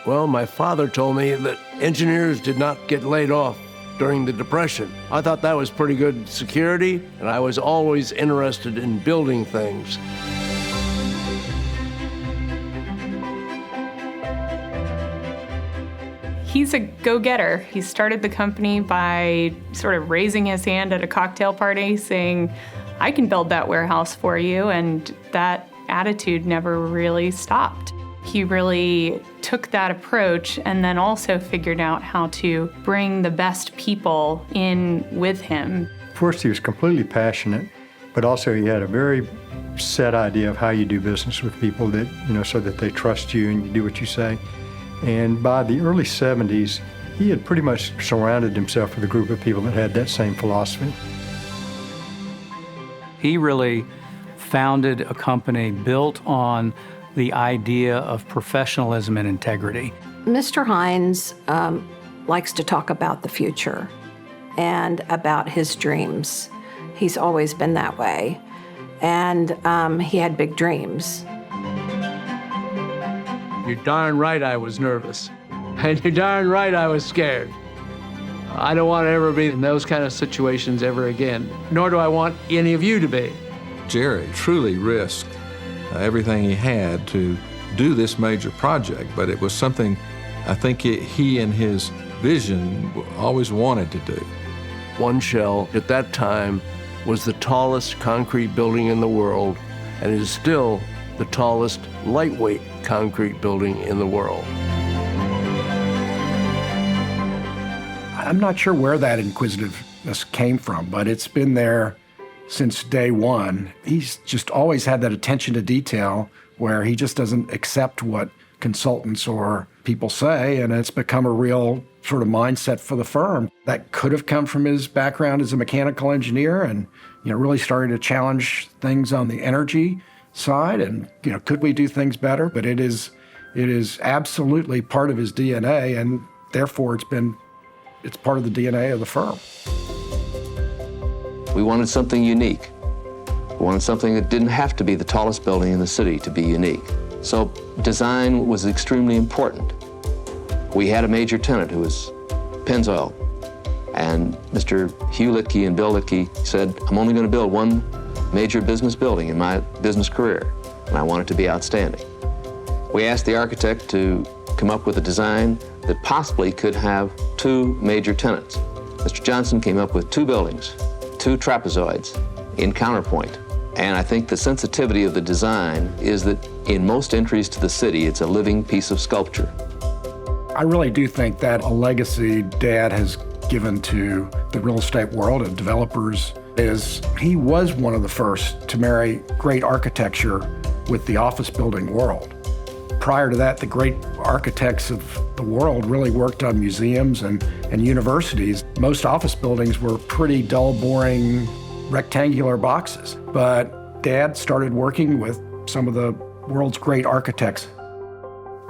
Well, my father told me that engineers did not get laid off during the Depression. I thought that was pretty good security, and I was always interested in building things. He's a go-getter. He started the company by sort of raising his hand at a cocktail party saying, I can build that warehouse for you, and that attitude never really stopped. He really took that approach and then also figured out how to bring the best people in with him. First, he was completely passionate, but also he had a very set idea of how you do business with people that, so that they trust you and you do what you say. And by the early 70s, he had pretty much surrounded himself with a group of people that had that same philosophy. He really founded a company built on the idea of professionalism and integrity. Mr. Hines likes to talk about the future and about his dreams. He's always been that way. And he had big dreams. You're darn right I was nervous. And you're darn right I was scared. I don't want to ever be in those kind of situations ever again, nor do I want any of you to be. Jerry truly risked everything he had to do this major project, but it was something I think he and his vision always wanted to do. One shell at that time was the tallest concrete building in the world, and is still the tallest lightweight concrete building in the world. I'm not sure where that inquisitiveness came from, but it's been there since day one. He's just always had that attention to detail where he just doesn't accept what consultants or people say, and it's become a real sort of mindset for the firm. That could have come from his background as a mechanical engineer and, really starting to challenge things on the energy side and, could we do things better? But it is absolutely part of his DNA, and therefore it's part of the DNA of the firm. We wanted something unique. We wanted something that didn't have to be the tallest building in the city to be unique. So design was extremely important. We had a major tenant who was Pennzoil, and Mr. Hugh Litke and Bill Litke said, I'm only going to build one major business building in my business career, and I want it to be outstanding. We asked the architect to come up with a design that possibly could have two major tenants. Mr. Johnson came up with two buildings, two trapezoids in counterpoint. And I think the sensitivity of the design is that in most entries to the city, it's a living piece of sculpture. I really do think that a legacy Dad has given to the real estate world and developers is he was one of the first to marry great architecture with the office building world. Prior to that, the great architects of the world really worked on museums and universities. Most office buildings were pretty dull, boring, rectangular boxes. But Dad started working with some of the world's great architects.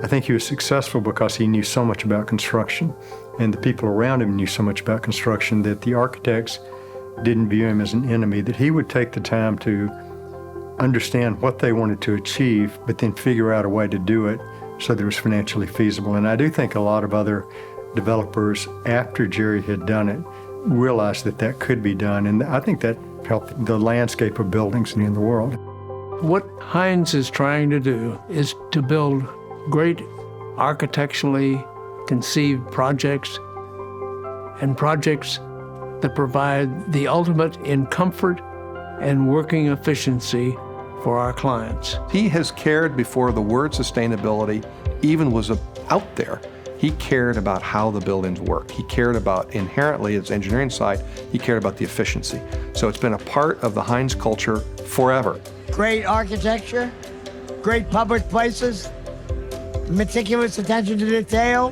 I think he was successful because he knew so much about construction, and the people around him knew so much about construction that the architects didn't view him as an enemy, that he would take the time to understand what they wanted to achieve, but then figure out a way to do it so that it was financially feasible. And I do think a lot of other developers, after Jerry had done it, realized that that could be done. And I think that helped the landscape of buildings in the world. What Hines is trying to do is to build great architecturally conceived projects and projects that provide the ultimate in comfort and working efficiency for our clients. He has cared before the word sustainability even was out there. He cared about how the buildings work. He cared about, inherently, its engineering side, he cared about the efficiency. So it's been a part of the Hines culture forever. Great architecture, great public places, meticulous attention to detail,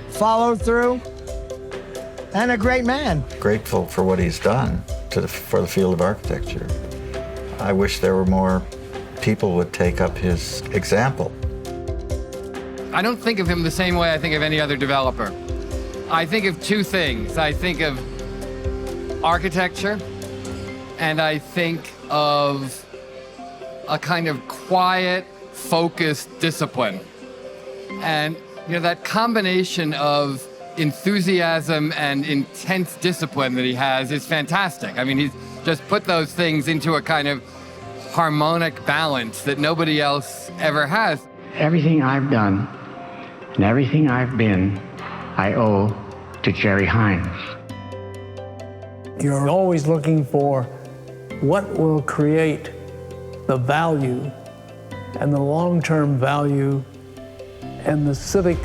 follow through, and a great man. Grateful for what he's done for the field of architecture. I wish there were more people would take up his example. I don't think of him the same way I think of any other developer. I think of two things. I think of architecture, and I think of a kind of quiet, focused discipline. And You know, that combination of enthusiasm and intense discipline that he has is fantastic. I mean, he's just put those things into a kind of harmonic balance that nobody else ever has. Everything I've done and everything I've been, I owe to Jerry Hines. You're always looking for what will create the value and the long-term value and the civic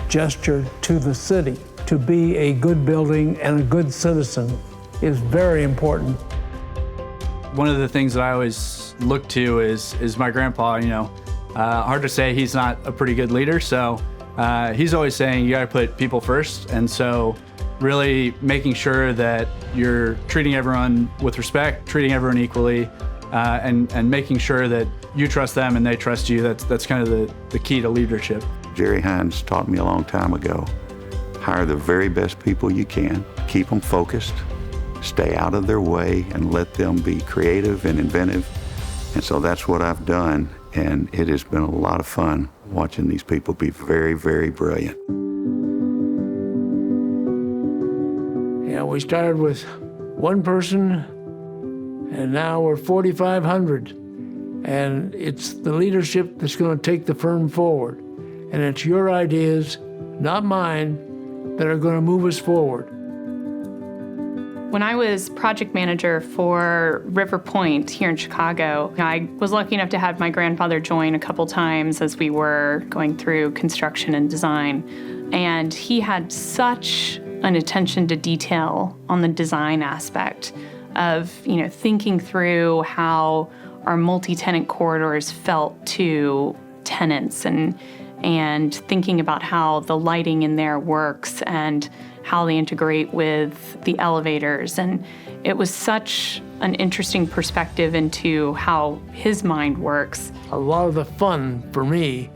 gesture to the city. To be a good building and a good citizen is very important. One of the things that I always look to is my grandpa. You know, hard to say he's not a pretty good leader, so he's always saying you got to put people first, and so really making sure that you're treating everyone with respect, treating everyone equally, and making sure that you trust them and they trust you. That's kind of the key to leadership. Jerry Hines taught me a long time ago, hire the very best people you can, keep them focused, stay out of their way, and let them be creative and inventive. And so that's what I've done, and it has been a lot of fun watching these people be very, very brilliant. Yeah, we started with one person, and now we're 4,500. And it's the leadership that's going to take the firm forward. And it's your ideas, not mine, that are going to move us forward. When I was project manager for River Point here in Chicago, I was lucky enough to have my grandfather join a couple times as we were going through construction and design. And he had such an attention to detail on the design aspect of, thinking through how our multi-tenant corridors felt to tenants and thinking about how the lighting in there works and how they integrate with the elevators. And it was such an interesting perspective into how his mind works. A lot of the fun for me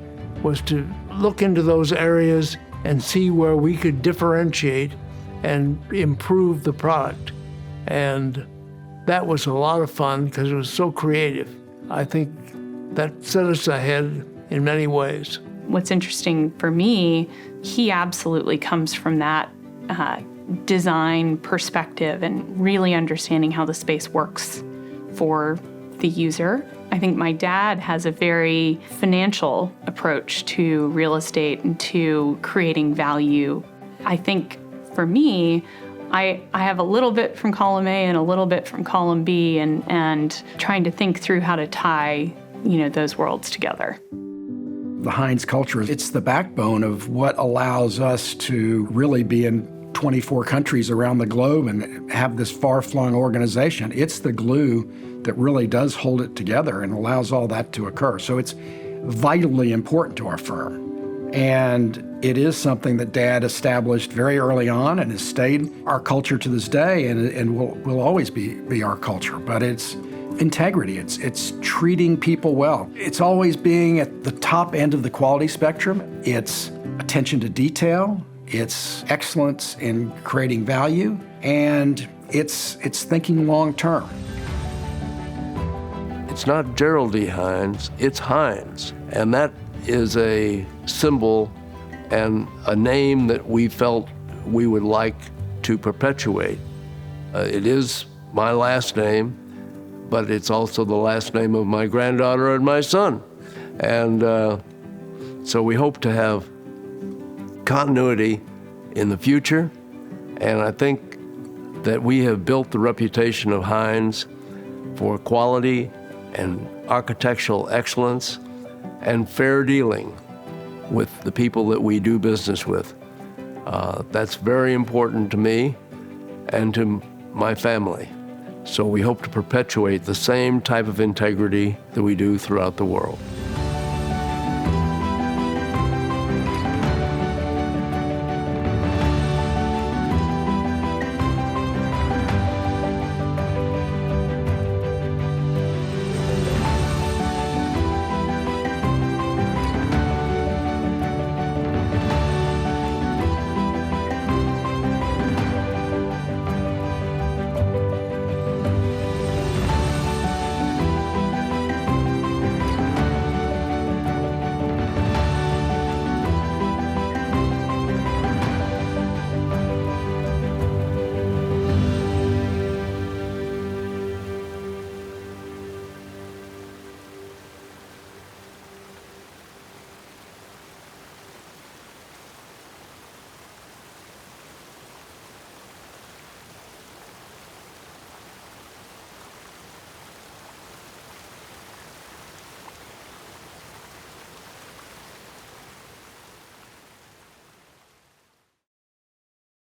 was to look into those areas and see where we could differentiate and improve the product. And that was a lot of fun because it was so creative. I think that set us ahead in many ways. What's interesting for me, he absolutely comes from that design perspective and really understanding how the space works for the user. I think my dad has a very financial approach to real estate and to creating value. I think for me, I have a little bit from column A and a little bit from column B and trying to think through how to tie, those worlds together. The Hines culture, it's the backbone of what allows us to really be in 24 countries around the globe and have this far-flung organization. It's the glue that really does hold it together and allows all that to occur. So it's vitally important to our firm. And it is something that Dad established very early on and has stayed our culture to this day and will always be our culture. But it's integrity. It's treating people well. It's always being at the top end of the quality spectrum. It's attention to detail. It's excellence in creating value. And it's thinking long term. It's not Gerald D. Hines, it's Hines. And that is a symbol and a name that we felt we would like to perpetuate. It is my last name, but it's also the last name of my granddaughter and my son. And so we hope to have continuity in the future. And I think that we have built the reputation of Hines for quality and architectural excellence and fair dealing with the people that we do business with. That's very important to me and to my family. So we hope to perpetuate the same type of integrity that we do throughout the world.